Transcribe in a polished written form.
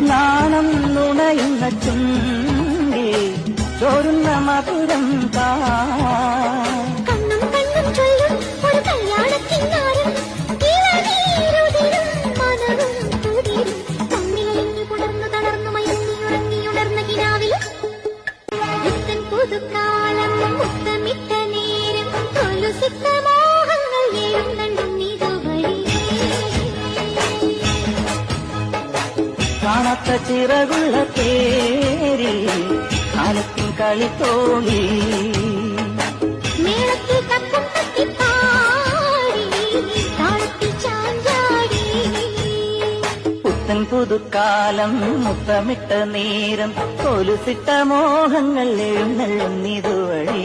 നാണം നുണയുന്ന ചുണ്ടി ചോരുന്ന മധുരം കണ്ണും കണ്ണും ചൊല്ലും ഒരു കല്യാണത്തിനാരും മനവും തുതിരും തമ്മിലലിഞ്ഞു പുണർന്നു തളർന്നു മയങ്ങിയുറങ്ങിയുണർന്ന കിനാവിൽ പുത്തൻ പുതുക്കാലം മുത്തമിട്ട നേരം കൊലുസിട്ട മോഹങ്ങൾ എഴുന്നള്ളുന്നിതുവഴി കാണാത്ത ചിറകുള്ള തേരി കാലത്തിൻ കളിത്തോളി മേളത്തിൽ തക്കം തട്ടിപ്പാടി താളത്തിൽ ചാഞ്ചാടി പുത്തൻ പുതുക്കാലം മുത്തമിട്ട നേരം കൊലുസിട്ട മോഹങ്ങൾ എഴുന്നള്ളുന്നിതുവഴി